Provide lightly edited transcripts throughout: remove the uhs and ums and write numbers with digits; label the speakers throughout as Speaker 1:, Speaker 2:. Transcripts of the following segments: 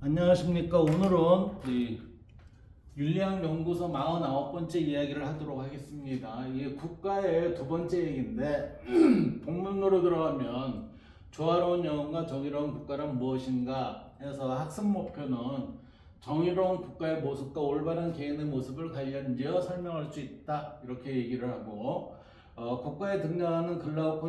Speaker 1: 안녕하십니까. 오늘은 이 윤리학연구소 49번째 이야기를 하도록 하겠습니다. 이게 국가의 두 번째 얘기인데 본문으로 들어가면 조화로운 영혼과 정의로운 국가란 무엇인가 해서 학습 목표는 정의로운 국가의 모습과 올바른 개인의 모습을 관련지어 설명할 수 있다 이렇게 얘기를 하고 국가에 등장하는 글라우코,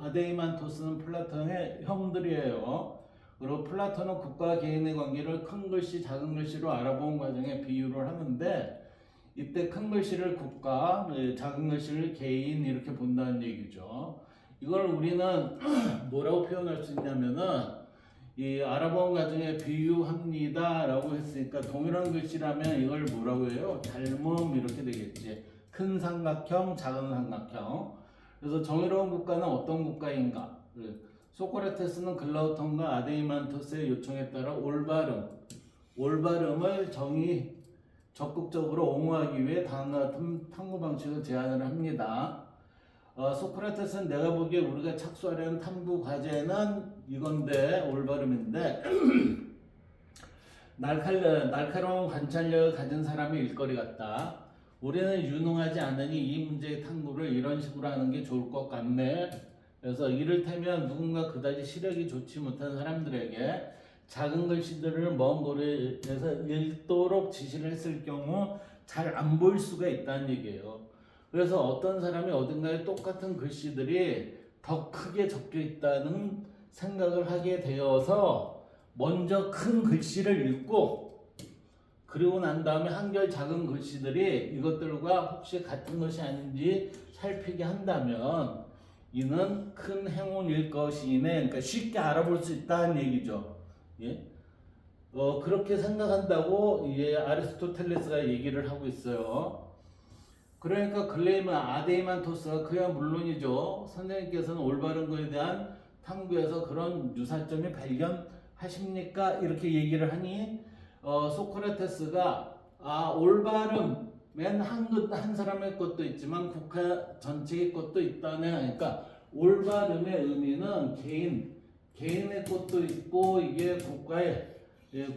Speaker 1: 아데이만토스는 플라톤의 형들이에요. 그리고 플라톤은 국가와 개인의 관계를 큰 글씨, 작은 글씨로 알아본 과정에 비유를 하는데 이때 큰 글씨를 국가, 작은 글씨를 개인 이렇게 본다는 얘기죠. 이걸 우리는 뭐라고 표현할 수 있냐면은 이 알아본 과정에 비유합니다 라고 했으니까 동일한 글씨라면 이걸 뭐라고 해요? 닮음 이렇게 되겠지. 큰 삼각형, 작은 삼각형. 그래서 정의로운 국가는 어떤 국가인가? 소크라테스는 글라우톤과 아데이만토스의 요청에 따라 올바름을 적극적으로 옹호하기 위해 다음과 같은 탐구 방식을 제안을 합니다. 소크라테스는 내가 보기에 우리가 착수하려는 탐구 과제는 이건데 올바름인데 날카로운 관찰력을 가진 사람의 일거리 같다. 우리는 유능하지 않으니 이 문제의 탐구를 이런 식으로 하는 게 좋을 것 같네. 그래서 이를테면 누군가 그다지 시력이 좋지 못한 사람들에게 작은 글씨들을 먼 거리에서 읽도록 지시를 했을 경우 잘 안 보일 수가 있다는 얘기예요. 그래서 어떤 사람이 어딘가에 똑같은 글씨들이 더 크게 적혀 있다는 생각을 하게 되어서 먼저 큰 글씨를 읽고 그리고 난 다음에 한결 작은 글씨들이 이것들과 혹시 같은 것이 아닌지 살피게 한다면 이는 큰 행운일 것이네. 그러니까 쉽게 알아볼 수 있다는 얘기죠. 예? 그렇게 생각한다고 아리스토텔레스가 얘기를 하고 있어요. 그러니까 글레이먼 아데이만토스가 그야 물론이죠. 선생님께서는 올바른 거에 대한 탐구에서 그런 유사점이 발견하십니까? 이렇게 얘기를 하니 소크라테스가 올바름 맨 한 사람의 것도 있지만 국가 전체의 것도 있다네. 그러니까 올바름의 의미는 개인의 것도 있고 이게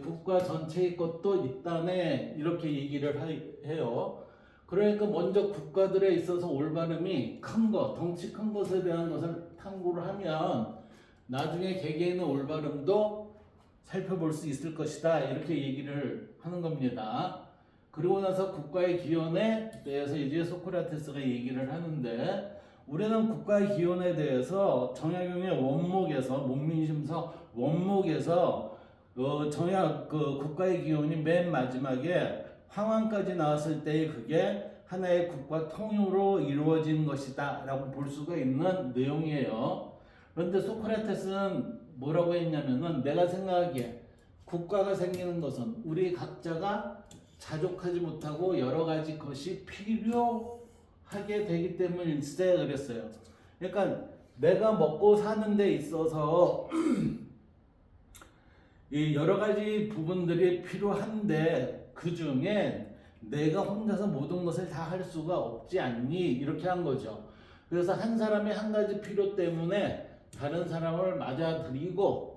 Speaker 1: 국가 전체의 것도 있다네. 이렇게 얘기를 해요. 그러니까 먼저 국가들에 있어서 올바름이 큰 것, 덩치 큰 것에 대한 것을 탐구를 하면 나중에 개개인의 올바름도 살펴볼 수 있을 것이다. 이렇게 얘기를 하는 겁니다. 그리고 나서 국가의 기원에 대해서 이제 소크라테스가 얘기를 하는데 우리는 국가의 기원에 대해서 정약용의 원목에서 문민심서 원목에서 국가의 기원이 맨 마지막에 황왕까지 나왔을 때 그게 하나의 국가 통일로 이루어진 것이다 라고 볼 수가 있는 내용이에요. 그런데 소크라테스는 뭐라고 했냐면은 내가 생각하기에 국가가 생기는 것은 우리 각자가 자족하지 못하고 여러 가지 것이 필요하게 되기 때문일세 그랬어요. 그러니까 내가 먹고 사는 데 있어서 이 여러 가지 부분들이 필요한데 그 중에 내가 혼자서 모든 것을 다 할 수가 없지 않니? 이렇게 한 거죠. 그래서 한 사람의 한 가지 필요 때문에 다른 사람을 맞아들이고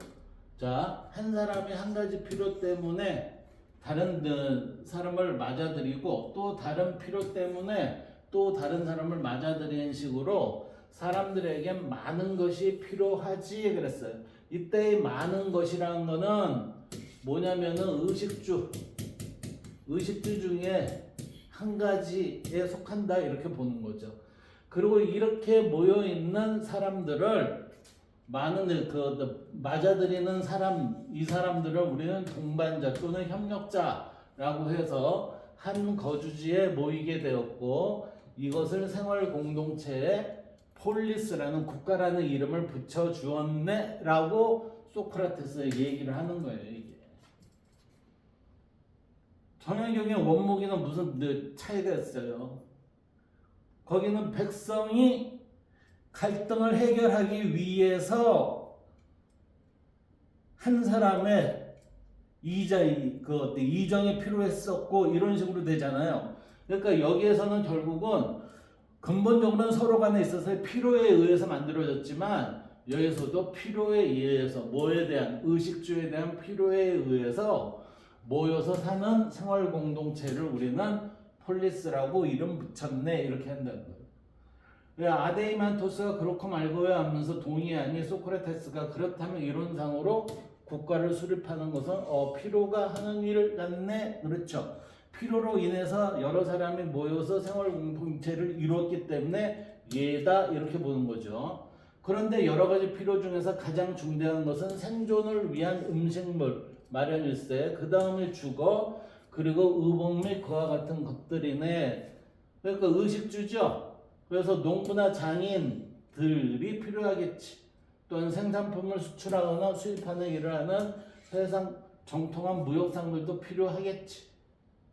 Speaker 1: 한 사람의 한 가지 필요 때문에 다른 사람을 맞아들이고 또 다른 필요 때문에 또 다른 사람을 맞아들이는 식으로 사람들에게 많은 것이 필요하지 그랬어요. 이때의 많은 것이라는 거는 뭐냐면은 의식주 중에 한 가지에 속한다 이렇게 보는 거죠. 그리고 이렇게 모여 있는 사람들을 많은 맞아들이는 사람, 이 사람들을 우리는 동반자 또는 협력자라고 해서 한 거주지에 모이게 되었고 이것을 생활 공동체에 폴리스라는 국가라는 이름을 붙여 주었네라고 소크라테스가 얘기를 하는 거예요. 이게 정약용의 원목에는 무슨 차이가 있어요. 거기는 백성이 갈등을 해결하기 위해서 한 사람의 이정이 필요했었고 이런 식으로 되잖아요. 그러니까 여기에서는 결국은 근본적으로는 서로 간에 있어서 필요에 의해서 만들어졌지만 여기서도 필요에 의해서 뭐에 대한 의식주에 대한 필요에 의해서 모여서 사는 생활 공동체를 우리는 폴리스라고 이름 붙였네 이렇게 한다는 거예요. 왜 아데이만토스가 그렇고 말고요 하면서 동의하니 소크라테스가 그렇다면 이론상으로 국가를 수립하는 것은 필요가 하는 일 같네. 그렇죠. 필요로 인해서 여러 사람이 모여서 생활 공동체를 이루었기 때문에 얘다 이렇게 보는 거죠. 그런데 여러 가지 필요 중에서 가장 중대한 것은 생존을 위한 음식물 마련일세, 그 다음에 주거, 그리고 의복 및 그와 같은 것들이네. 그러니까 의식주죠. 그래서 농부나 장인들이 필요하겠지. 또는 생산품을 수출하거나 수입하는 일을 하는 세상 정통한 무역상들도 필요하겠지.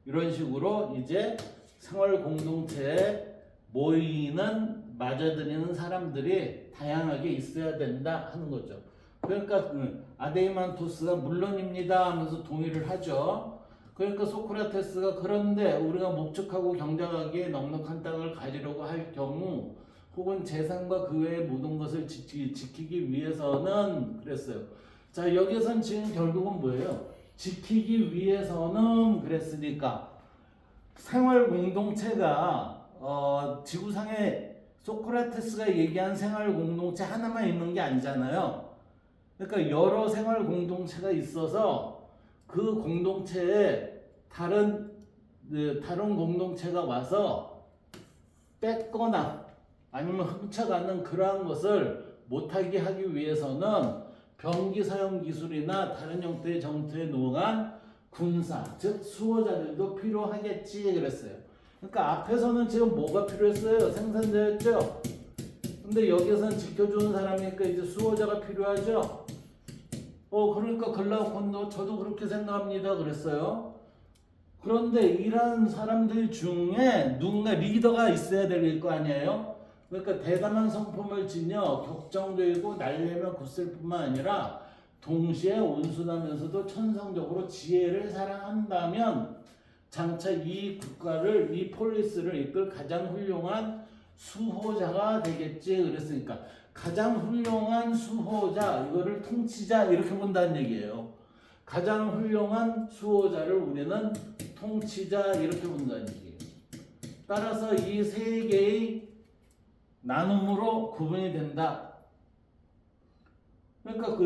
Speaker 1: 이런 식으로 이제 생활 공동체에 모이는 맞아들이는 사람들이 다양하게 있어야 된다 하는 거죠. 그러니까 아데이만토스가 물론입니다 하면서 동의를 하죠. 그러니까 소크라테스가 그런데 우리가 목축하고 경작하기에 넉넉한 땅을 가지려고 할 경우 혹은 재산과 그 외의 모든 것을 지키기 위해서는 그랬어요. 자, 여기선 지금 결국은 뭐예요? 지키기 위해서는 그랬으니까 생활 공동체가 지구상에 소크라테스가 얘기한 생활 공동체 하나만 있는 게 아니잖아요. 그러니까 여러 생활 공동체가 있어서 그 공동체에 다른 공동체가 와서 뺏거나 아니면 훔쳐가는 그러한 것을 못하게 하기 위해서는 병기 사용 기술이나 다른 형태의 전투에 노한 군사, 즉 수호자들도 필요하겠지 그랬어요. 그러니까 앞에서는 지금 뭐가 필요했어요? 생산자였죠. 근데 여기서는 지켜주는 사람이니까 이제 수호자가 필요하죠. 그러니까 글라우콘도 저도 그렇게 생각합니다 그랬어요. 그런데 이런 사람들 중에 누군가 리더가 있어야 될 거 아니에요? 그러니까 대담한 성품을 지녀 격정되고 날려면 굳을 뿐만 아니라 동시에 온순하면서도 천성적으로 지혜를 사랑한다면 장차 이 국가를, 이 폴리스를 이끌 가장 훌륭한 수호자가 되겠지 그랬으니까 가장 훌륭한 수호자, 이거를 통치자 이렇게 본다는 얘기예요. 가장 훌륭한 수호자를 우리는 통치자 이렇게 본다는 얘기예요. 따라서 이 세 개의 나눔으로 구분이 된다. 그러니까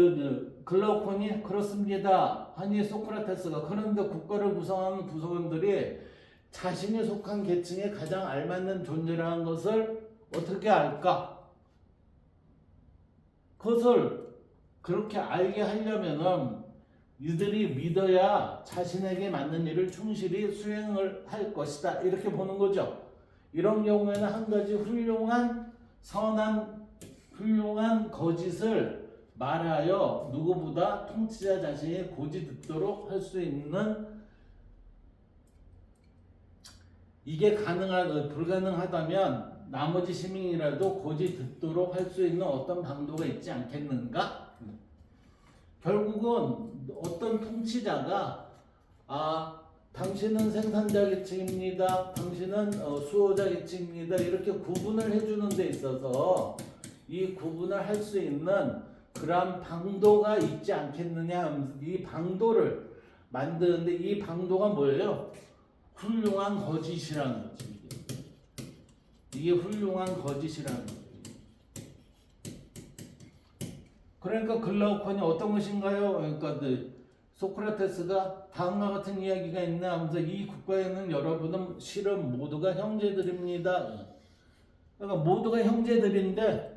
Speaker 1: 글라우콘이 그렇습니다 하니 소크라테스가 그런데 국가를 구성하는 구성원들이 자신이 속한 계층에 가장 알맞는 존재라는 것을 어떻게 알까? 그것을 그렇게 알게 하려면은 이들이 믿어야 자신에게 맞는 일을 충실히 수행을 할 것이다 이렇게 보는 거죠. 이런 경우에는 한 가지 훌륭한 거짓을 말하여 누구보다 통치자 자신이 고지 듣도록 할 수 있는, 이게 불가능하다면 나머지 시민이라도 고지 듣도록 할 수 있는 어떤 방도가 있지 않겠는가? 결국은 어떤 통치자가 당신은 생산자 계층입니다. 당신은 수호자 계층입니다. 이렇게 구분을 해주는 데 있어서 이 구분을 할 수 있는 그런 방도가 있지 않겠느냐 하면서 이 방도를 만드는데 이 방도가 뭐예요? 훌륭한 거짓이라는 거지. 이게 훌륭한 거짓이라는 거지. 그러니까 글라우콘이 어떤 것인가요? 그러니까 소크라테스가 다음과 같은 이야기가 있나 하면서 이 국가에는 여러분은 실은 모두가 형제들입니다. 그러니까 모두가 형제들인데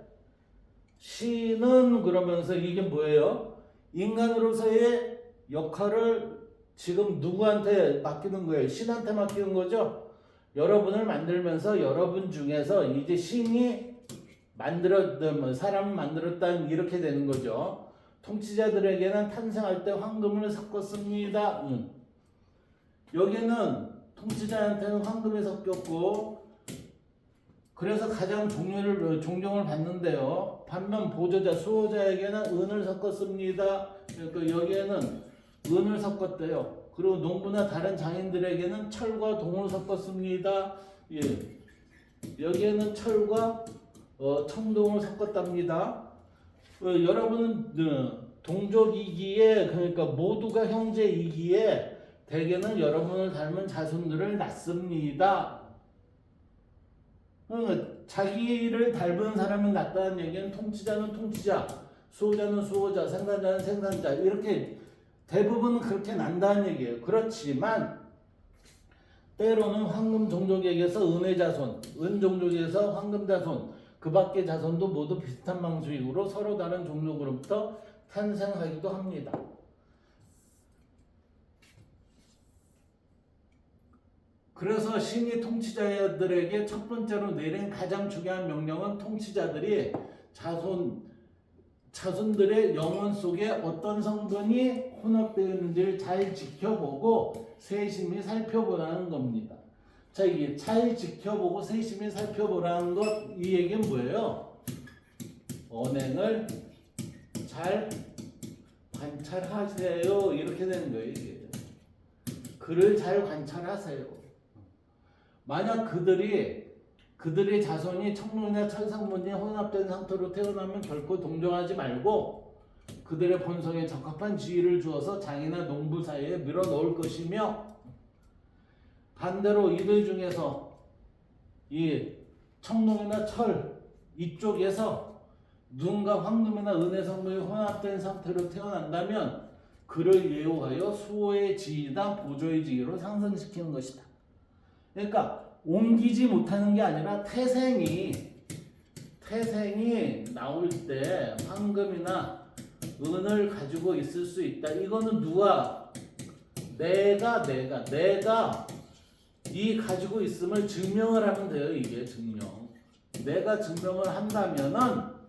Speaker 1: 신은 그러면서 이게 뭐예요? 인간으로서의 역할을 지금 누구한테 맡기는 거예요? 신한테 맡기는 거죠? 여러분을 만들면서 여러분 중에서 이제 신이 사람을 만들었다는 이렇게 되는 거죠. 통치자들에게는 탄생할 때 황금을 섞었습니다. 여기는 통치자한테는 황금이 섞였고 그래서 가장 존경을 받는데요. 반면 보조자, 수호자에게는 은을 섞었습니다. 그러니까 여기에는 은을 섞었대요. 그리고 농부나 다른 장인들에게는 철과 동을 섞었습니다. 예. 여기에는 철과 청동을 섞었답니다. 여러분은 동족이기에 그러니까 모두가 형제이기에 대개는 여러분을 닮은 자손들을 낳습니다. 자기를 닮은 사람이 낳다는 얘기는 통치자는 통치자, 수호자는 수호자, 생산자는 생산자 이렇게 대부분 그렇게 난다는 얘기예요. 그렇지만 때로는 황금 종족에게서 은혜 자손, 은 종족에서 황금 자손, 그 밖의 자손도 모두 비슷한 방식으로 서로 다른 종족으로부터 탄생하기도 합니다. 그래서 신이 통치자들에게 첫 번째로 내린 가장 중요한 명령은 통치자들이 자손들의 영혼 속에 어떤 성분이 혼합되어 있는지를 잘 지켜보고 세심히 살펴보라는 겁니다. 자, 이게 잘 지켜보고 세심히 살펴보라는 것, 이 얘기는 뭐예요? 언행을 잘 관찰하세요. 이렇게 되는 거예요. 이게. 그를 잘 관찰하세요. 만약 그들의 자손이 청룡이나 천상문이 혼합된 상태로 태어나면 결코 동정하지 말고 그들의 본성에 적합한 지위를 주어서 장이나 농부 사이에 밀어넣을 것이며, 반대로 이들 중에서 이 청룡이나 철 이쪽에서 누군가 황금이나 은혜 성분이 혼합된 상태로 태어난다면 그를 예우하여 수호의 지위나 보조의 지위로 상승시키는 것이다. 그러니까 옮기지 못하는 게 아니라 태생이 나올 때 황금이나 은을 가지고 있을 수 있다. 이거는 누가? 내가 이 가지고 있음을 증명을 하면 돼요. 이게 증명. 내가 증명을 한다면은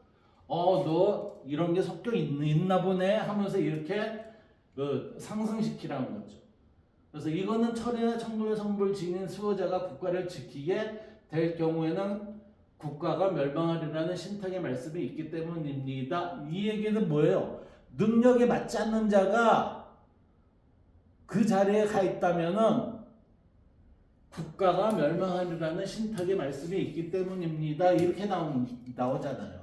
Speaker 1: 너 이런 게 섞여 있나 보네 하면서 이렇게 상승시키라는 거죠. 그래서 이거는 철이나 청동의 성분을 지닌 수호자가 국가를 지키게 될 경우에는 국가가 멸망하리라는 신탁의 말씀이 있기 때문입니다. 이 얘기는 뭐예요? 능력에 맞지 않는 자가 그 자리에 가 있다면은 국가가 멸망하리라는 신탁의 말씀이 있기 때문입니다. 이렇게 나오잖아요.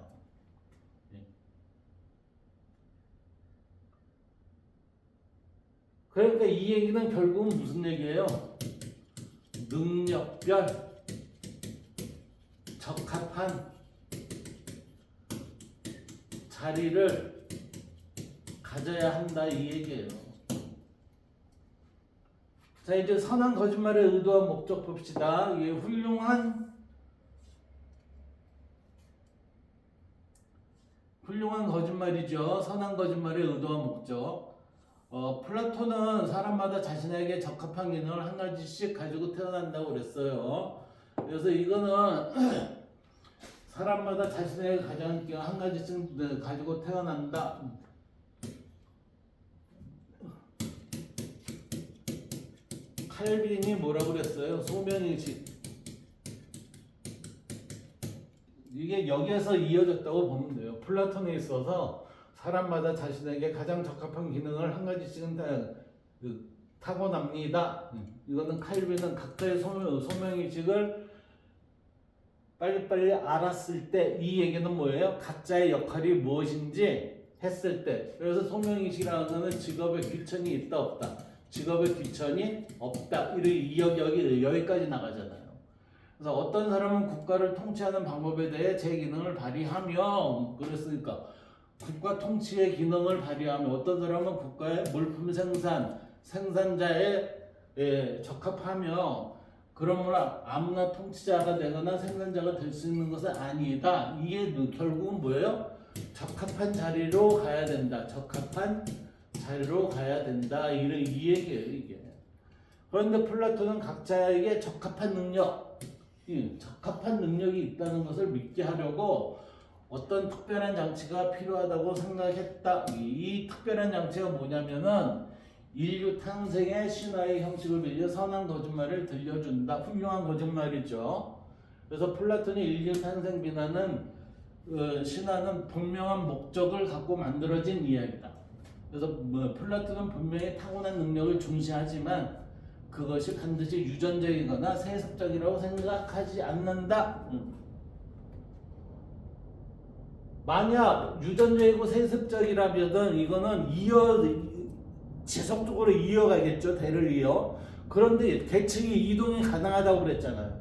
Speaker 1: 그러니까 이 얘기는 결국은 무슨 얘기예요? 능력별 적합한 자리를 가져야 한다 이 얘기예요. 자, 이제 선한 거짓말의 의도와 목적 봅시다. 이게 훌륭한 거짓말이죠. 선한 거짓말의 의도와 목적. 플라톤은 사람마다 자신에게 적합한 기능을 한 가지씩 가지고 태어난다고 그랬어요. 그래서 이거는 사람마다 자신에게 가장 한 가지씩 가지고 태어난다. 칼빈이 뭐라고 그랬어요? 소명의식. 이게 여기에서 이어졌다고 보면 돼요. 플라톤에 있어서 사람마다 자신에게 가장 적합한 기능을 한 가지씩은 타고납니다. 이거는 칼빈은 각자의 소명의식을 빨리빨리 알았을 때 이 얘기는 뭐예요? 각자의 역할이 무엇인지 했을 때. 그래서 소명의식이라는 것은 직업에 귀천이 있다 없다. 직업에 귀천이 없다. 여기까지 나가잖아요. 그래서 어떤 사람은 국가를 통치하는 방법에 대해 제 기능을 발휘하며 그랬으니까 국가 통치의 기능을 발휘하며 어떤 사람은 국가의 물품 생산자에 적합하며 그러므로 아무나 통치자가 되거나 생산자가 될 수 있는 것은 아니다. 이게 결국은 뭐예요? 적합한 자리로 가야 된다. 적합한 자리로 가야 된다. 이 얘기예요, 이게. 그런데 플라톤은 각자에게 적합한 능력이 있다는 것을 믿게 하려고 어떤 특별한 장치가 필요하다고 생각했다. 이 특별한 장치가 뭐냐면은 인류 탄생의 신화의 형식을 빌려 선한 거짓말을 들려준다. 훌륭한 거짓말이죠. 그래서 플라톤의 인류 탄생 비난은 신화는 분명한 목적을 갖고 만들어진 이야기다. 그래서 플라톤은 분명히 타고난 능력을 중시하지만 그것이 반드시 유전적이거나 세습적이라고 생각하지 않는다. 만약 유전적이고 세습적이라면 이거는 지속적으로 이어가겠죠. 대를 이어. 그런데 계층이 이동이 가능하다고 그랬잖아요.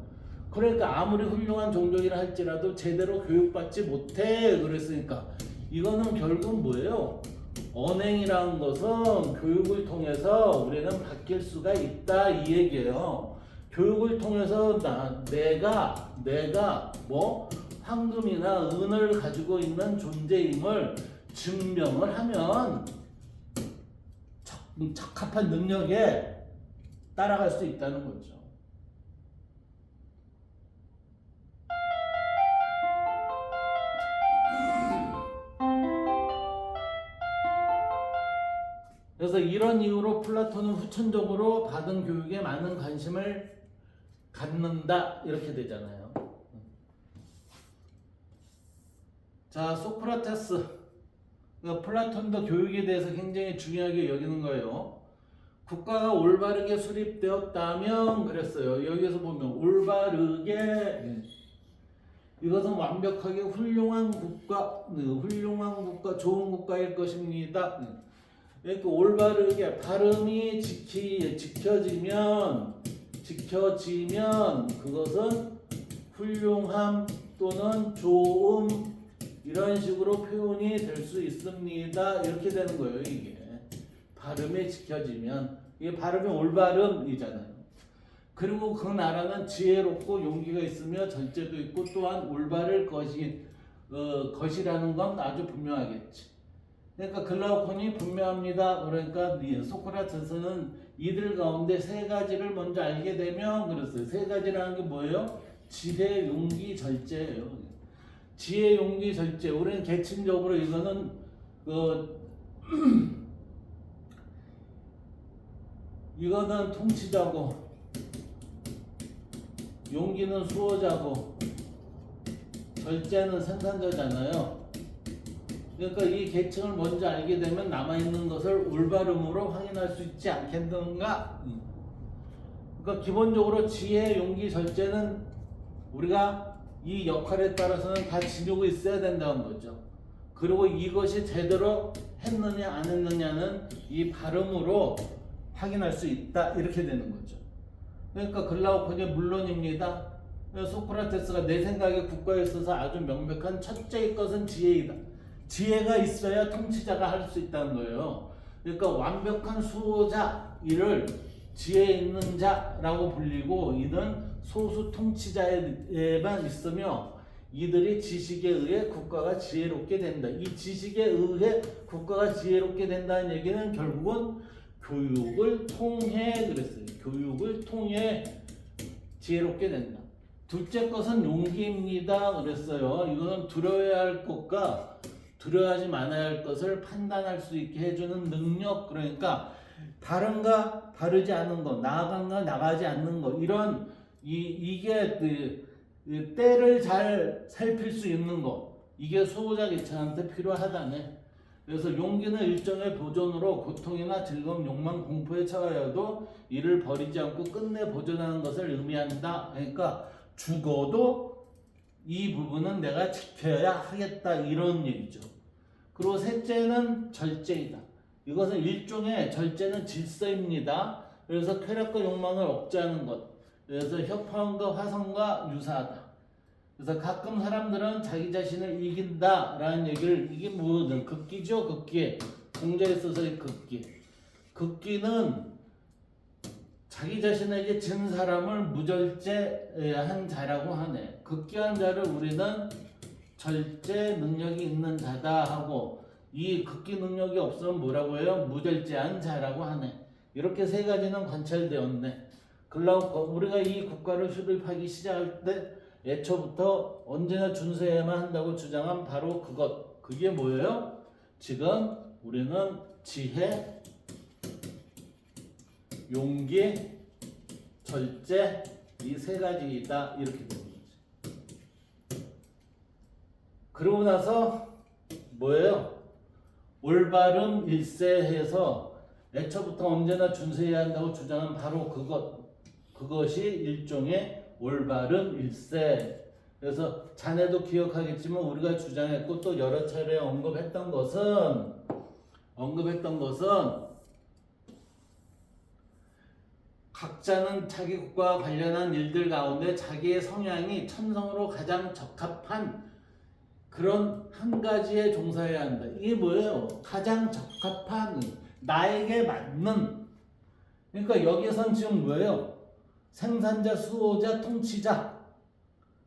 Speaker 1: 그러니까 아무리 훌륭한 종족이라 할지라도 제대로 교육받지 못해 그랬으니까 이거는 결국 뭐예요? 언행이라는 것은 교육을 통해서 우리는 바뀔 수가 있다 이 얘기예요. 교육을 통해서 내가 뭐 황금이나 은을 가지고 있는 존재임을 증명을 하면 적합한 능력에 따라갈 수 있다는 거죠. 그래서 이런 이유로 플라톤은 후천적으로 받은 교육에 많은 관심을 갖는다 이렇게 되잖아요. 자, 소크라테스. 플라톤도 교육에 대해서 굉장히 중요하게 여기는 거예요. 국가가 올바르게 수립되었다면 그랬어요. 여기서 보면 올바르게 이것은 완벽하게 훌륭한 국가, 좋은 국가일 것입니다. 그러니까 올바르게 발음이 지켜지면 그것은 훌륭함 또는 좋음 이런 식으로 표현이 될 수 있습니다. 이렇게 되는 거예요. 이게 발음이 지켜지면 이게 발음이 올바름이잖아요. 그리고 그 나라는 지혜롭고 용기가 있으며 절제도 있고 또한 올바를 것이라는 건 아주 분명하겠지. 그러니까 글라우콘이 분명합니다. 그러니까 소크라테스는 이들 가운데 세 가지를 먼저 알게 되면 그랬어요. 세 가지라는 게 뭐예요? 지혜, 용기, 절제예요. 지혜, 용기, 절제. 우리는 계층적으로 이거는 이거는 통치자고, 용기는 수호자고, 절제는 생산자잖아요. 그러니까 이 계층을 먼저 알게 되면 남아있는 것을 올바름으로 확인할 수 있지 않겠는가? 그러니까 기본적으로 지혜, 용기, 절제는 우리가 이 역할에 따라서는 다 지니고 있어야 된다는 거죠. 그리고 이것이 제대로 했느냐 안 했느냐는 이 발음으로 확인할 수 있다 이렇게 되는 거죠. 그러니까 글라우콘이 물론입니다. 소크라테스가 내 생각에 국가에 있어서 아주 명백한 첫째의 것은 지혜이다. 지혜가 있어야 통치자가 할 수 있다는 거예요. 그러니까 완벽한 수호자 이를 지혜 있는 자라고 불리고 이는 소수 통치자에만 있으며 이들이 지식에 의해 국가가 지혜롭게 된다. 이 지식에 의해 국가가 지혜롭게 된다는 얘기는 결국은 교육을 통해 그랬어요. 교육을 통해 지혜롭게 된다. 둘째 것은 용기입니다. 그랬어요. 이거는 두려워야 할 것과 두려워하지 말아야 할 것을 판단할 수 있게 해주는 능력. 그러니까 다른가 다르지 않은 것, 나아간가 나가지 않는 것 이런 이게 때를 잘 살필 수 있는 것 이게 수호자 계층한테 필요하다네. 그래서 용기는 일정의 보존으로 고통이나 즐거움, 욕망, 공포에 처하여도 이를 버리지 않고 끝내 보존하는 것을 의미한다. 그러니까 죽어도 이 부분은 내가 지켜야 하겠다 이런 얘기죠. 그리고 셋째는 절제이다. 이것은 일종의 절제는 질서입니다. 그래서 쾌락과 욕망을 억제하는 것. 그래서 협화음과 화성과 유사하다. 그래서 가끔 사람들은 자기 자신을 이긴다라는 얘기를 이게 뭐든 극기죠. 극기. 공자에 있어서의 극기. 극기는 자기 자신에게 진 사람을 무절제한 자라고 하네. 극기한 자를 우리는 절제 능력이 있는 자다 하고 이 극기 능력이 없으면 뭐라고 해요? 무절제한 자라고 하네. 이렇게 세 가지는 관찰되었네. 글라우콘 우리가 이 국가를 수립하기 시작할 때 애초부터 언제나 준수해야만 한다고 주장한 바로 그것. 그게 뭐예요? 지금 우리는 지혜, 용기, 절제 이 세 가지이다 이렇게 되는 거지. 그러고 나서 뭐예요? 올바름 일세해서 애초부터 언제나 준수해야 한다고 주장한 바로 그것이 일종의 올바름 일세. 그래서 자네도 기억하겠지만 우리가 주장했고 또 여러 차례 언급했던 것은 각자는 자기 국가와 관련한 일들 가운데 자기의 성향이 천성으로 가장 적합한 그런 한 가지에 종사해야 한다. 이게 뭐예요? 가장 적합한 나에게 맞는. 그러니까 여기선 지금 뭐예요? 생산자, 수호자, 통치자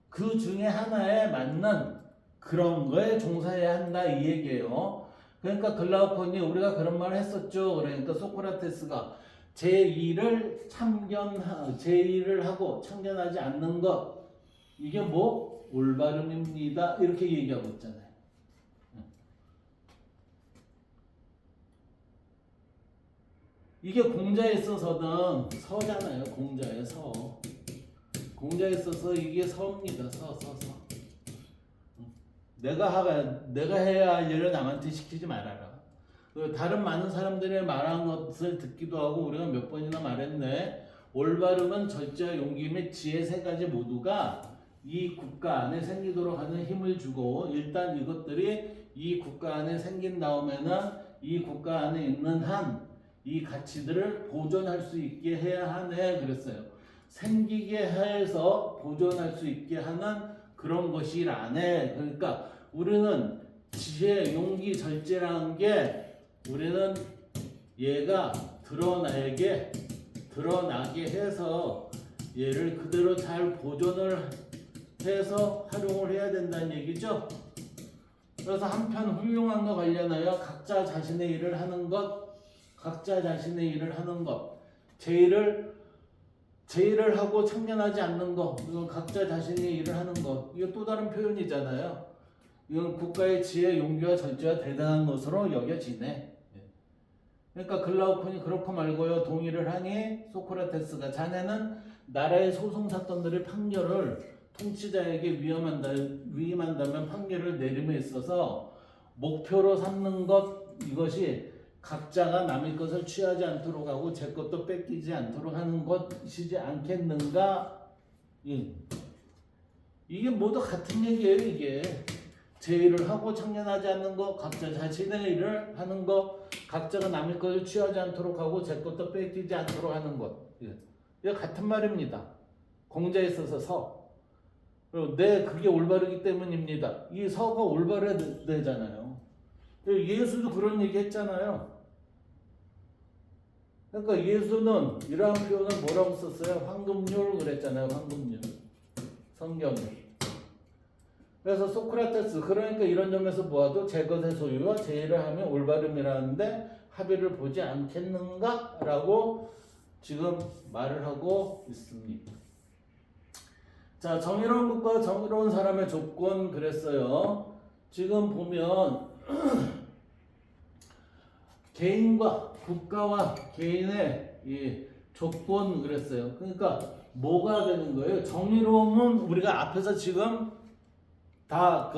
Speaker 1: 그 중에 하나에 맞는 그런 거에 종사해야 한다 이 얘기예요. 그러니까 글라우콘이 우리가 그런 말을 했었죠. 그러니까 소크라테스가 제2를 하고 참견하지 않는 것 이게 뭐 올바름입니다 이렇게 얘기하고 있잖아요. 이게 공자에 있어서는 서잖아요. 공자의 서. 공자에 있어서 이게 서입니다. 서. 내가 해야 할 일을 남한테 시키지 말아라. 다른 많은 사람들이 말한 것을 듣기도 하고 우리가 몇 번이나 말했네. 올바름은 절제와 용기 및 지혜 세 가지 모두가 이 국가 안에 생기도록 하는 힘을 주고 일단 이것들이 이 국가 안에 생긴 다음에는 이 국가 안에 있는 한 이 가치들을 보존할 수 있게 해야 하네 그랬어요. 생기게 해서 보존할 수 있게 하는 그런 것이라네. 그러니까 우리는 지혜, 용기, 절제라는 게 우리는 얘가 드러나게 해서 얘를 그대로 잘 보존을 해서 활용을 해야 된다는 얘기죠. 그래서 한편 훌륭한 거 관련하여 각자 자신의 일을 하는 것, 제의를 하고 참견하지 않는 것, 이건 각자 자신의 일을 하는 것, 이거 또 다른 표현이잖아요. 이건 국가의 지혜, 용기와 절제가 대단한 것으로 여겨지네. 그러니까 글라우콘이 그렇고 말고요 동의를 하니 소크라테스가 자네는 나라의 소송 사건들의 판결을 통치자에게 위임한다면 판결을 내림에 있어서 목표로 삼는 것 이것이 각자가 남의 것을 취하지 않도록 하고 제 것도 뺏기지 않도록 하는 것이지 않겠는가? 이게 모두 같은 얘기예요. 이게 제의를 하고 참견하지 않는 것, 각자 자신의 일을 하는 것, 각자가 남의 것을 취하지 않도록 하고 제 것도 뺏기지 않도록 하는 것. 이게 같은 말입니다. 공자에 있어서 서. 그리고 그게 올바르기 때문입니다. 이 서가 올바르야 되잖아요. 예수도 그런 얘기 했잖아요. 그러니까 예수는 이러한 표현을 뭐라고 썼어요? 황금률 그랬잖아요. 황금률. 성경에. 그래서 소크라테스 그러니까 이런 점에서 보아도 제 것의 소유와 제의를 하면 올바름이라는데 합의를 보지 않겠는가? 라고 지금 말을 하고 있습니다. 자, 정의로운 국가와 정의로운 사람의 조건 그랬어요. 지금 보면 개인과 국가와 개인의 이 조건 그랬어요. 그러니까 뭐가 되는 거예요? 정의로움은 우리가 앞에서 지금 다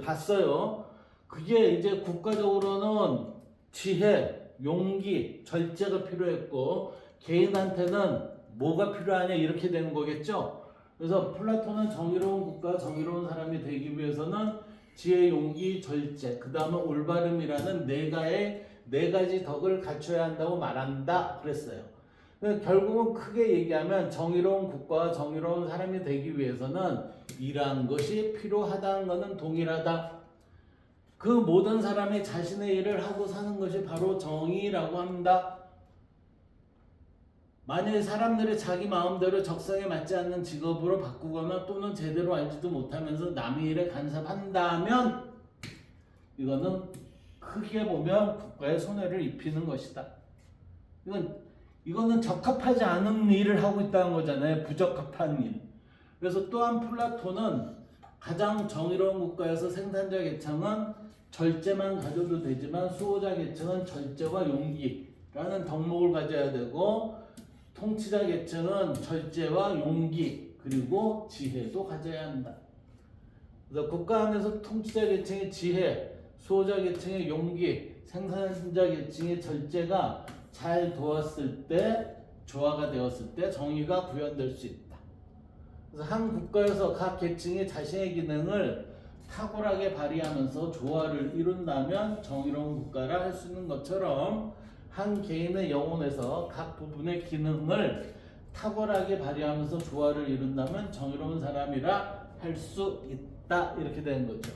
Speaker 1: 봤어요. 그게 이제 국가적으로는 지혜, 용기, 절제가 필요했고 개인한테는 뭐가 필요하냐 이렇게 되는 거겠죠. 그래서 플라톤은 정의로운 국가, 정의로운 사람이 되기 위해서는 지혜, 용기, 절제, 그 다음에 올바름이라는 네 가지 덕을 갖춰야 한다고 말한다 그랬어요. 결국은 크게 얘기하면 정의로운 국가와 정의로운 사람이 되기 위해서는 이러한 것이 필요하다는 것은 동일하다. 그 모든 사람이 자신의 일을 하고 사는 것이 바로 정의라고 합니다. 만약에 사람들이 자기 마음대로 적성에 맞지 않는 직업으로 바꾸거나 또는 제대로 알지도 못하면서 남의 일에 간섭한다면 이거는 크게 보면 국가에 손해를 입히는 것이다. 이거는 적합하지 않은 일을 하고 있다는 거잖아요. 부적합한 일. 그래서 또한 플라톤은 가장 정의로운 국가에서 생산자 계층은 절제만 가져도 되지만 수호자 계층은 절제와 용기라는 덕목을 가져야 되고 통치자 계층은 절제와 용기 그리고 지혜도 가져야 한다. 그래서 국가 안에서 통치자 계층의 지혜, 수호자 계층의 용기, 생산자 계층의 절제가 잘 도왔을 때, 조화가 되었을 때 정의가 구현될 수 있다. 그래서 한 국가에서 각 계층이 자신의 기능을 탁월하게 발휘하면서 조화를 이룬다면 정의로운 국가라 할 수 있는 것처럼 한 개인의 영혼에서 각 부분의 기능을 탁월하게 발휘하면서 조화를 이룬다면 정의로운 사람이라 할 수 있다. 이렇게 되는 거죠.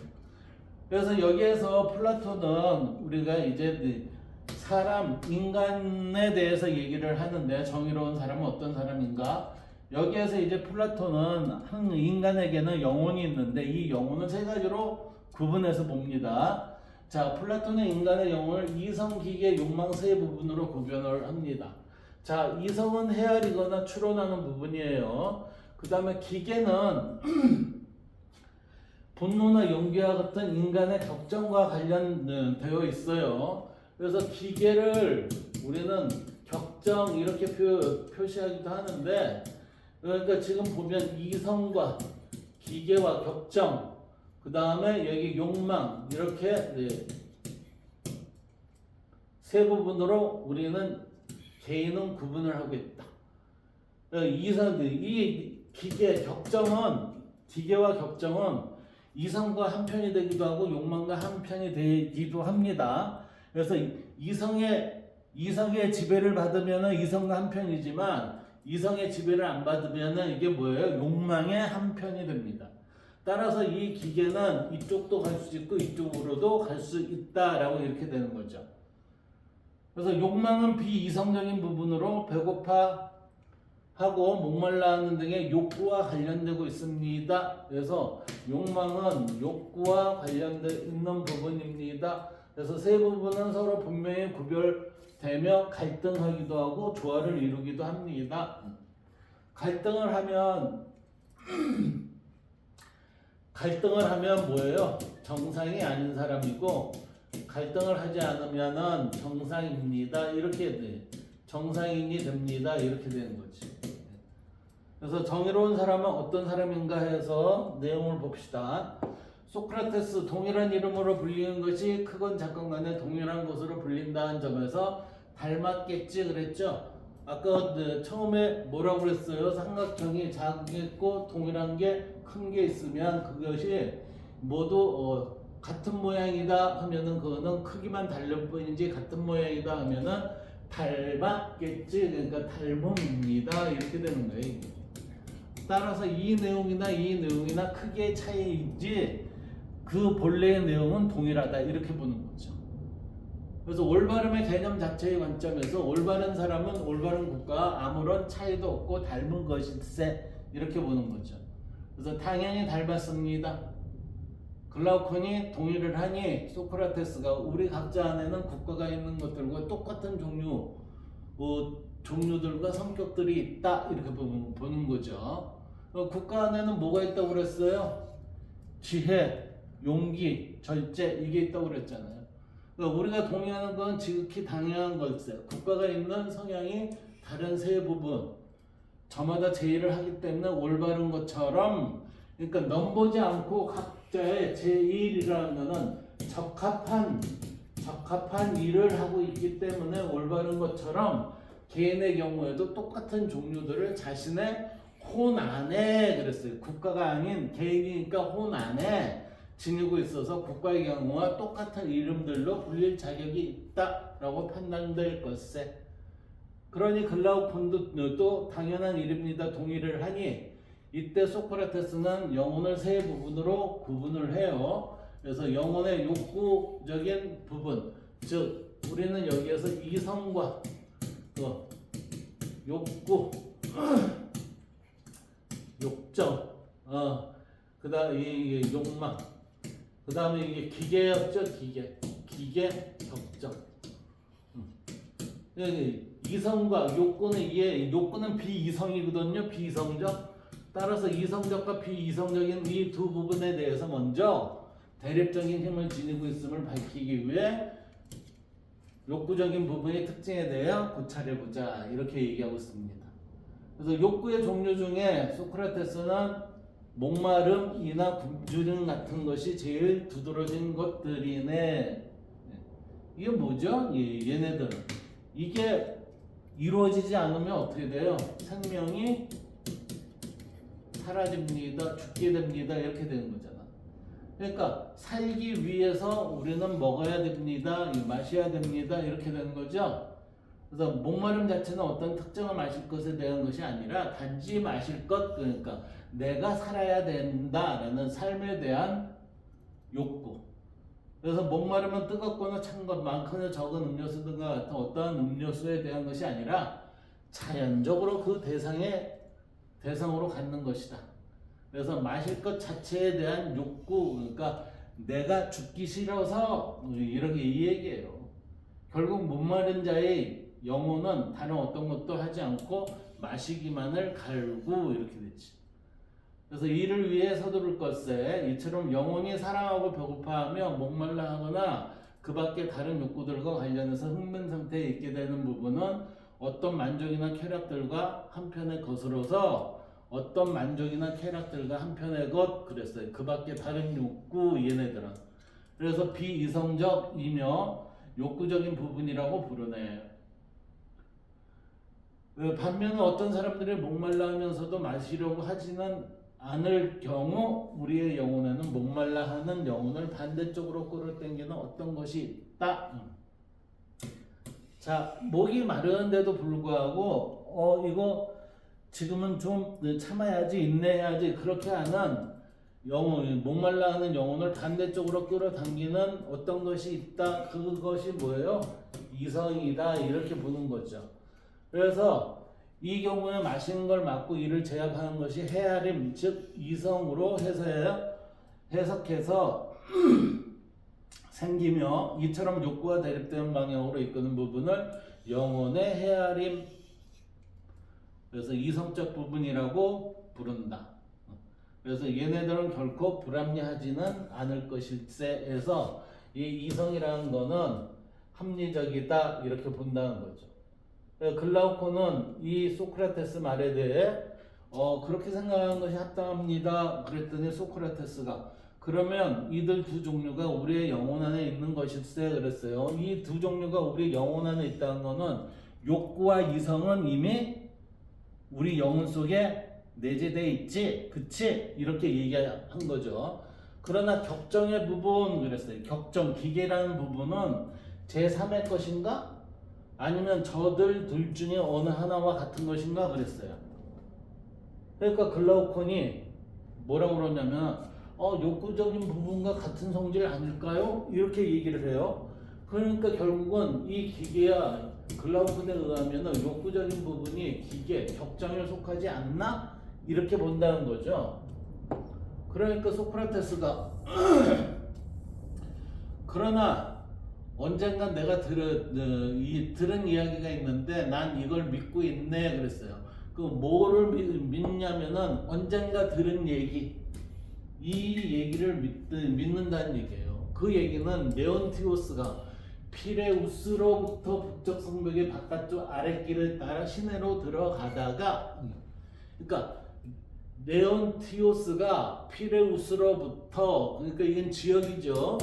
Speaker 1: 그래서 여기에서 플라톤은 우리가 이제 사람, 인간에 대해서 얘기를 하는데 정의로운 사람은 어떤 사람인가? 여기에서 이제 플라톤은 한 인간에게는 영혼이 있는데 이 영혼을 세 가지로 구분해서 봅니다. 자, 플라톤은 인간의 영혼을 이성, 기계, 욕망 세 부분으로 구별을 합니다. 자, 이성은 헤아리거나 추론하는 부분이에요. 그 다음에 기계는 분노나 용기와 같은 인간의 격정과 관련되어 있어요. 그래서 기계를 우리는 격정 이렇게 표시하기도 하는데, 그러니까 지금 보면 이성과 기계와 격정, 그 다음에 여기 욕망 이렇게 세 부분으로 우리는 개인은 구분을 하고 있다. 이 기계와 격정은 이성과 한편이 되기도 하고 욕망과 한편이 되기도 합니다. 그래서 이성의 지배를 받으면 이성과 한편이지만 이성의 지배를 안 받으면 이게 뭐예요? 욕망의 한편이 됩니다. 따라서 이 기계는 이쪽도 갈 수 있고 이쪽으로도 갈 수 있다라고 이렇게 되는 거죠. 그래서 욕망은 비이성적인 부분으로 배고파하고 목말라하는 등의 욕구와 관련되고 있습니다. 그래서 욕망은 욕구와 관련되어 있는 부분입니다. 그래서 세 부분은 서로 분명히 구별되며 갈등하기도 하고 조화를 이루기도 합니다. 갈등을 하면 뭐예요? 정상이 아닌 사람이고 갈등을 하지 않으면은 정상입니다. 이렇게 돼. 정상인이 됩니다. 이렇게 되는 거지. 그래서 정의로운 사람은 어떤 사람인가 해서 내용을 봅시다. 소크라테스 동일한 이름으로 불리는 것이 크건 작건 간에 동일한 것으로 불린다는 점에서 닮았겠지 그랬죠. 아까 처음에 뭐라고 그랬어요? 삼각형이 작고 동일한 게 큰 게 있으면 그것이 모두 같은 모양이다 하면은 그거는 크기만 다를 뿐이지 같은 모양이다 하면은 닮았겠지. 그러니까 닮음입니다. 이렇게 되는 거예요. 따라서 이 내용이나 크기의 차이이지 그 본래의 내용은 동일하다 이렇게 보는 거죠. 그래서 올바름의 개념 자체의 관점에서 올바른 사람은 올바른 국가와 아무런 차이도 없고 닮은 것일세 이렇게 보는 거죠. 그래서 당연히 닮았습니다. 글라우콘이 동의를 하니 소크라테스가 우리 각자 안에는 국가가 있는 것들과 똑같은 종류들과 성격들이 있다 이렇게 보는 거죠. 국가 안에는 뭐가 있다고 그랬어요? 지혜, 용기, 절제 이게 있다고 그랬잖아요. 그러니까 우리가 동의하는 건 지극히 당연한 것이에요. 국가가 있는 성향이 다른 세 부분 저마다 제의를 하기 때문에 올바른 것처럼 그러니까 넘보지 않고 각자의 제1이라는 것은 적합한 일을 하고 있기 때문에 올바른 것처럼 개인의 경우에도 똑같은 종류들을 자신의 혼 안에 그랬어요. 국가가 아닌 개인이니까 혼 안에 지니고 있어서 국가의 경우와 똑같은 이름들로 불릴 자격이 있다라고 판단될 것세. 그러니 글라우콘도 또 당연한 일입니다. 동의를 하니 이때 소크라테스는 영혼을 세 부분으로 구분을 해요. 그래서 영혼의 욕구적인 부분, 즉 우리는 여기에서 이성과 욕구, 욕정, 그다음에 이 욕망, 그다음에 이게 기계였죠, 기계 격정. 이성과 욕구는 비이성이거든요, 비이성적. 따라서 이성적과 비이성적인 이 두 부분에 대해서 먼저 대립적인 힘을 지니고 있음을 밝히기 위해 욕구적인 부분의 특징에 대해 고찰해보자 이렇게 얘기하고 있습니다. 그래서 욕구의 종류 중에 소크라테스는 목마름이나 굶주림 같은 것이 제일 두드러진 것들이네. 이게 뭐죠? 얘네들은 이게 이루어지지 않으면 어떻게 돼요? 생명이 사라집니다, 죽게 됩니다 이렇게 되는 거잖아. 그러니까 살기 위해서 우리는 먹어야 됩니다, 마셔야 됩니다 이렇게 되는 거죠. 그래서 목마름 자체는 어떤 특정한 마실 것에 대한 것이 아니라 단지 마실 것, 그러니까 내가 살아야 된다라는 삶에 대한 욕구. 그래서 목마름은 뜨겁거나 찬 것, 많거나 적은 음료수 등과 같은 어떠한 음료수에 대한 것이 아니라 자연적으로 그 대상으로 갖는 것이다. 그래서 마실 것 자체에 대한 욕구, 그러니까 내가 죽기 싫어서 이렇게 이 얘기예요. 결국 목마른 자의 영혼은 다른 어떤 것도 하지 않고 마시기만을 갈구 이렇게 되지. 그래서 이를 위해 서두를 것에 이처럼 영혼이 사랑하고 배고파하며 목말라 하거나 그 밖에 다른 욕구들과 관련해서 흥분 상태에 있게 되는 부분은 어떤 만족이나 쾌락들과 한편에 거스러서 어떤 만족이나 쾌락들과 한편의 것 그랬어요. 그 밖에 다른 욕구 얘네들은. 그래서 비이성적이며 욕구적인 부분이라고 부르네. 반면에 어떤 사람들이 목말라 하면서도 마시려고 하지는 않을 경우 우리의 영혼에는 목말라 하는 영혼을 반대쪽으로 끌어당기는 어떤 것이 있다. 자, 목이 마르는데도 불구하고 이거 지금은 좀 참아야지 인내해야지 그렇게 하는 영혼, 목말라 하는 영혼을 반대쪽으로 끌어당기는 어떤 것이 있다. 그것이 뭐예요? 이성이다 이렇게 보는 거죠. 그래서 이 경우에 마시는 걸 막고 이를 제압하는 것이 헤아림, 즉 이성으로 해석해서 생기며 이처럼 욕구와 대립되는 방향으로 이끄는 부분을 영혼의 헤아림, 그래서 이성적 부분이라고 부른다. 그래서 얘네들은 결코 불합리하지는 않을 것일세에서 이 이성이라는 거는 합리적이다 이렇게 본다는 거죠. 글라우코는 이 소크라테스 말에 대해 그렇게 생각하는 것이 합당합니다. 그랬더니 소크라테스가 그러면 이들 두 종류가 우리의 영혼 안에 있는 것일세 그랬어요. 이 두 종류가 우리 영혼 안에 있다는 것은 욕구와 이성은 이미 우리 영혼 속에 내재되어 있지, 그치? 이렇게 얘기한 거죠. 그러나 격정의 부분 그랬어요. 격정, 기계라는 부분은 제3의 것인가? 아니면 저들 둘 중에 어느 하나와 같은 것인가 그랬어요. 그러니까 글라우콘이 뭐라고 그러냐면 욕구적인 부분과 같은 성질 아닐까요? 이렇게 얘기를 해요. 그러니까 결국은 이 기계야 글라우콘에 의하면 욕구적인 부분이 기계, 격정에 속하지 않나? 이렇게 본다는 거죠. 그러니까 소크라테스가 그러나 언젠가 내가 들은 이야기가 있는데 난 이걸 믿고 있네 그랬어요. 그 뭐를 믿냐면은 언젠가 들은 얘기, 이 얘기를 믿는다는 얘기예요. 그 얘기는 레온티오스가 피레우스로부터 북쪽 성벽의 바깥쪽 아랫길을 따라 시내로 들어가다가, 그러니까 레온티오스가 피레우스로부터, 그러니까 이건 지역이죠.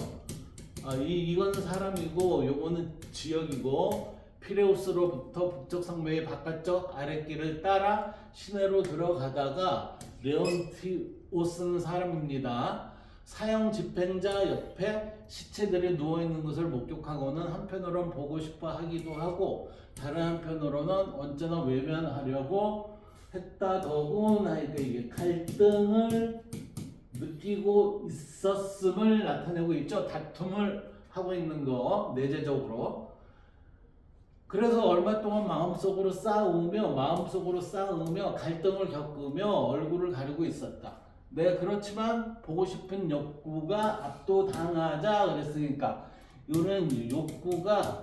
Speaker 1: 이건 사람이고 요거는 지역이고, 피레우스로부터 북쪽 성벽의 바깥쪽 아랫길을 따라 시내로 들어가다가 레온티오스는 사람입니다. 사형 집행자 옆에 시체들이 누워있는 것을 목격하고는 한편으로는 보고 싶어 하기도 하고 다른 한편으로는 언제나 외면하려고 했다. 더구나 이게 갈등을 느끼고 있었음을 나타내고 있죠. 다툼을 하고 있는 거 내재적으로. 그래서 얼마 동안 마음속으로 싸우며 갈등을 겪으며 얼굴을 가리고 있었다. 네, 그렇지만 보고 싶은 욕구가 압도당하자 그랬으니까 이런 욕구가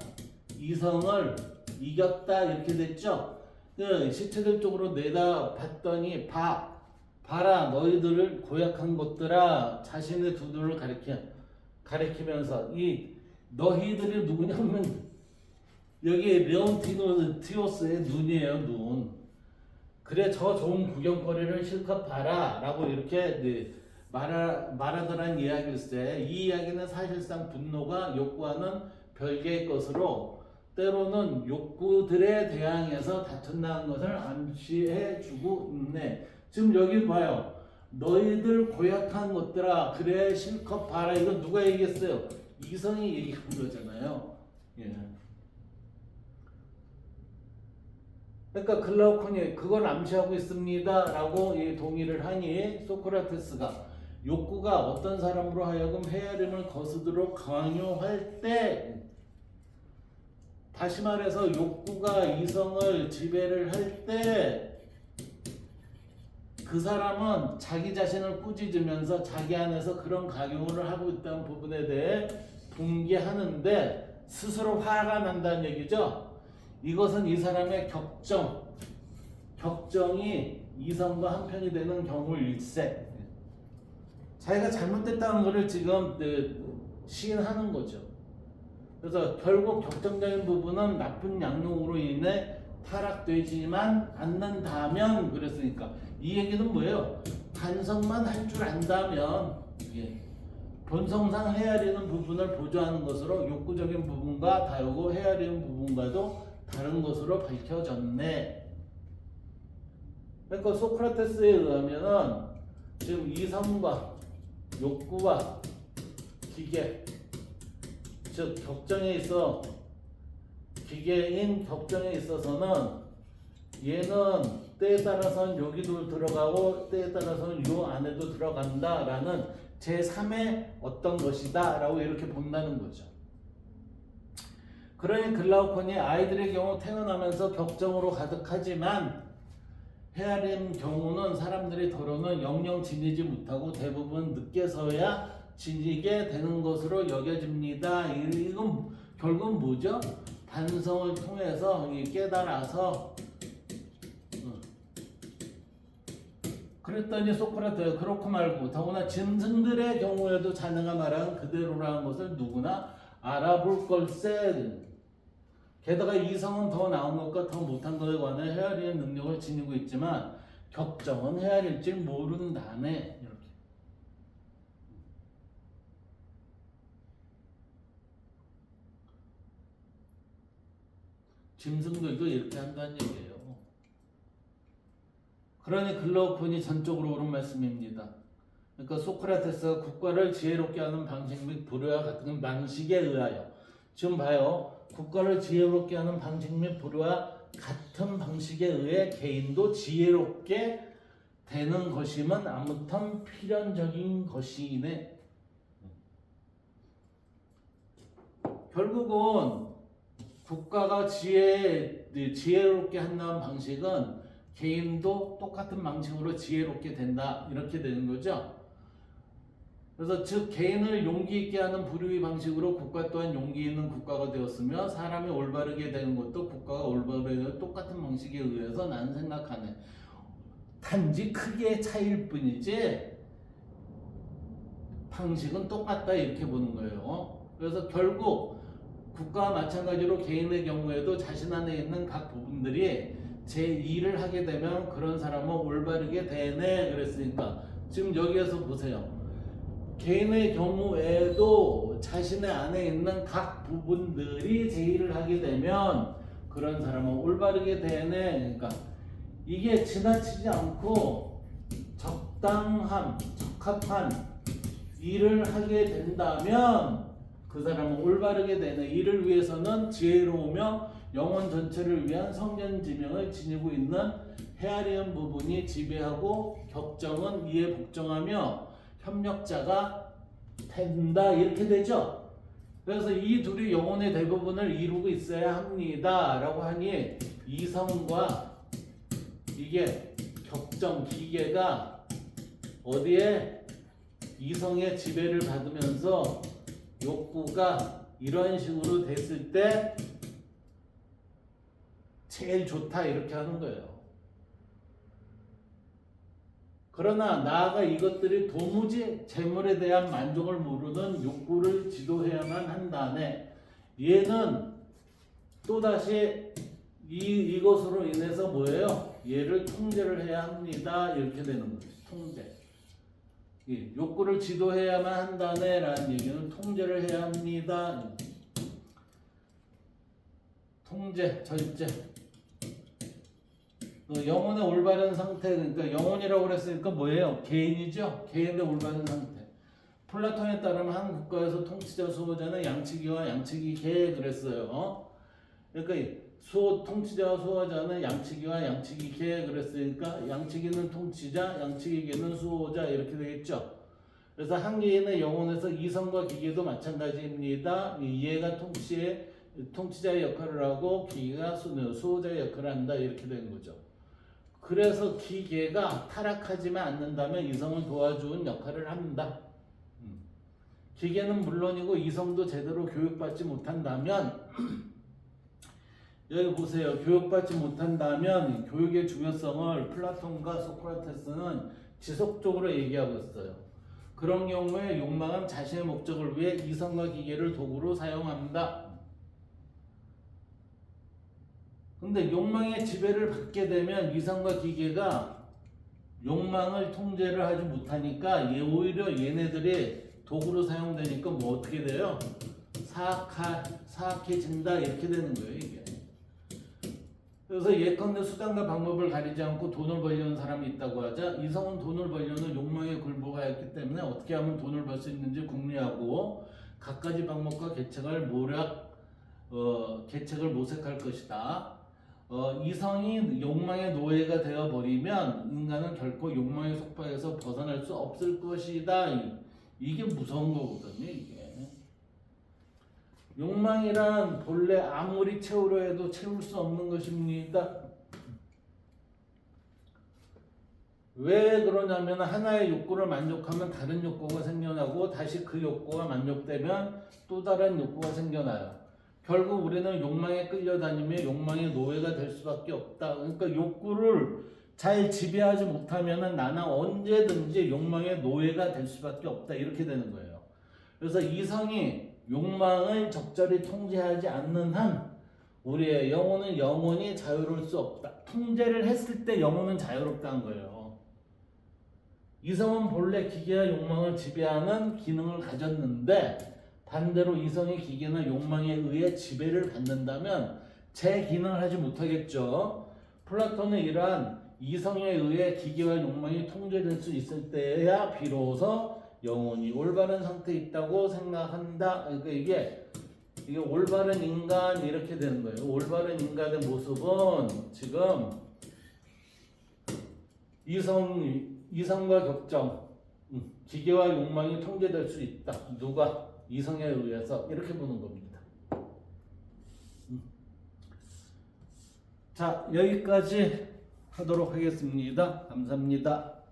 Speaker 1: 이성을 이겼다 이렇게 됐죠. 시체들 쪽으로 내다 봤더니 봐라 너희들을 고약한 것들아, 자신의 두 눈을 가리키면서 이 너희들이 누구냐면 여기 레온티오스의 눈이에요. 눈. 그래 저 좋은 구경거리를 실컷 봐라 라고 이렇게 말하더란 이야기일세. 이 이야기는 사실상 분노가 욕구와는 별개의 것으로 때로는 욕구들에 대항해서 다툰다는 것을 암시해주고 있네. 지금 여기 봐요. 너희들 고약한 것들아 그래 실컷 봐라. 이건 누가 얘기했어요? 이성이 얘기한 거잖아요. 예. 그러니까 글라우콘이 그걸 암시하고 있습니다 라고 동의를 하니 소크라테스가 욕구가 어떤 사람으로 하여금 헤아림을 거스도록 강요할 때, 다시 말해서 욕구가 이성을 지배를 할 때 그 사람은 자기 자신을 꾸짖으면서 자기 안에서 그런 강요를 하고 있다는 부분에 대해 분개하는데 스스로 화가 난다는 얘기죠. 이것은 이 사람의 격정이 이성과 한편이 되는 경우일세. 자기가 잘못됐다는 것을 지금 시인하는 거죠. 그래서 결국 격정적인 부분은 나쁜 양육으로 인해 타락되지만 않는다면, 그랬으니까 이 얘기는 뭐예요? 반성만 할 줄 안다면 본성상 헤아리는 부분을 보조하는 것으로 욕구적인 부분과 다르고 헤아리는 부분과도 다른 것으로 밝혀졌네. 그러니까 소크라테스에 의하면은 지금 이성과 욕구와 기계, 즉 기계인 격정에 있어서는 얘는 때에 따라서는 여기도 들어가고 때에 따라서는 요 안에도 들어간다라는 제3의 어떤 것이다 라고 이렇게 본다는 거죠. 그러니 글라우콘이 아이들의 경우 태어나면서 격정으로 가득하지만 헤아림 경우는 사람들이 더러는 영영 지니지 못하고 대부분 늦게서야 지니게 되는 것으로 여겨집니다. 이건 결국은 뭐죠? 반성을 통해서 깨달아서. 그랬더니 소크라테스 그렇고 말고 더구나 짐승들의 경우에도 자네가 말한 그대로라는 것을 누구나 알아볼 걸세. 게다가 이성은 더 나은 것과 더 못한 것에 관해 헤아리는 능력을 지니고 있지만 격정은 헤아릴 줄 모른다네. 이렇게. 짐승들도 이렇게 한다는 얘기예요. 그러니 글라우콘이 전적으로 옳은 말씀입니다. 그러니까 소크라테스가 국가를 지혜롭게 하는 방식 및 불효와 같은 방식에 의하여, 지금 봐요. 국가를 지혜롭게 하는 방식 및 불효와 같은 방식에 의해 개인도 지혜롭게 되는 것이면 아무튼 필연적인 것이네. 결국은 국가가 지혜롭게 한다는 방식은 개인도 똑같은 방식으로 지혜롭게 된다 이렇게 되는 거죠. 그래서 즉 개인을 용기 있게 하는 불효의 방식으로 국가 또한 용기 있는 국가가 되었으며 사람이 올바르게 되는 것도 국가가 올바르게 되는 똑같은 방식에 의해서 나는 생각하네. 단지 크기의 차이일 뿐이지 방식은 똑같다 이렇게 보는 거예요. 그래서 결국 국가와 마찬가지로 개인의 경우에도 자신 안에 있는 각 부분들이 제2를 하게 되면 그런 사람은 올바르게 되네 그랬으니까 지금 여기에서 보세요. 개인의 경우에도 자신의 안에 있는 각 부분들이 제2를 하게 되면 그런 사람은 올바르게 되네. 그러니까 이게 지나치지 않고 적합한 일을 하게 된다면 그 사람은 올바르게 되네. 이를 위해서는 지혜로우며 영혼 전체를 위한 성견지명을 지니고 있는 헤아리는 부분이 지배하고 격정은 이에 복종하며 협력자가 된다 이렇게 되죠. 그래서 이 둘이 영혼의 대부분을 이루고 있어야 합니다 라고 하니 이성과 이게 격정 기계가 어디에 이성의 지배를 받으면서 욕구가 이런 식으로 됐을 때 제일 좋다 이렇게 하는 거예요. 그러나 나아가 이것들이 도무지 재물에 대한 만족을 모르는 욕구를 지도해야만 한다네. 얘는 또다시 이것으로 인해서 뭐예요? 얘를 통제를 해야 합니다. 이렇게 되는 거죠. 통제. 욕구를 지도해야만 한다네 라는 얘기는 통제를 해야 합니다. 통제, 절제. 영혼의 올바른 상태, 그러니까 영혼이라고 그랬으니까 뭐예요? 개인이죠? 개인의 올바른 상태. 플라톤에 따르면 한 국가에서 통치자 수호자는 양치기와 양치기계 그랬어요. 그러니까 통치자와 수호자는 양치기와 양치기계 그랬으니까 양치기는 통치자, 양치기계는 수호자 이렇게 되겠죠. 그래서 한 개인의 영혼에서 이성과 기계도 마찬가지입니다. 얘가 통치자의 역할을 하고 기계가 수호자의 역할을 한다 이렇게 되는 거죠. 그래서 기계가 타락하지만 않는다면 이성을 도와주는 역할을 합니다. 기계는 물론이고 이성도 제대로 교육받지 못한다면 여기 보세요. 교육받지 못한다면 교육의 중요성을 플라톤과 소크라테스는 지속적으로 얘기하고 있어요. 그런 경우에 욕망은 자신의 목적을 위해 이성과 기계를 도구로 사용합니다. 근데 욕망의 지배를 받게 되면 이성과 기계가 욕망을 통제를 하지 못하니까 오히려 얘네들이 도구로 사용되니까 뭐 어떻게 돼요? 사악해진다 이렇게 되는 거예요 이게. 그래서 예컨대 수단과 방법을 가리지 않고 돈을 벌려는 사람이 있다고 하자 이성은 돈을 벌려는 욕망에 굴복하였기 때문에 어떻게 하면 돈을 벌 수 있는지 궁리하고 갖가지 방법과 계책을 모색할 것이다. 이성이 욕망의 노예가 되어버리면 인간은 결코 욕망의 속박에서 벗어날 수 없을 것이다. 이게 무서운 거거든요. 이게 욕망이란 본래 아무리 채우려 해도 채울 수 없는 것입니다. 왜 그러냐면 하나의 욕구를 만족하면 다른 욕구가 생겨나고 다시 그 욕구가 만족되면 또 다른 욕구가 생겨나요. 결국 우리는 욕망에 끌려다니며 욕망의 노예가 될 수밖에 없다. 그러니까 욕구를 잘 지배하지 못하면 나는 언제든지 욕망의 노예가 될 수밖에 없다. 이렇게 되는 거예요. 그래서 이성이 욕망을 적절히 통제하지 않는 한 우리의 영혼은 영원히 자유로울 수 없다. 통제를 했을 때 영혼은 자유롭다는 거예요. 이성은 본래 기계와 욕망을 지배하는 기능을 가졌는데 반대로 이성의 기계나 욕망에 의해 지배를 받는다면 제 기능을 하지 못하겠죠. 플라톤은 이러한 이성에 의해 기계와 욕망이 통제될 수 있을 때야 비로소 영혼이 올바른 상태에 있다고 생각한다. 그러니까 이게 올바른 인간 이렇게 되는 거예요. 올바른 인간의 모습은 지금 이성과 격정, 기계와 욕망이 통제될 수 있다. 누가? 이성에 의해서 이렇게 보는 겁니다. 자, 여기까지 하도록 하겠습니다. 감사합니다.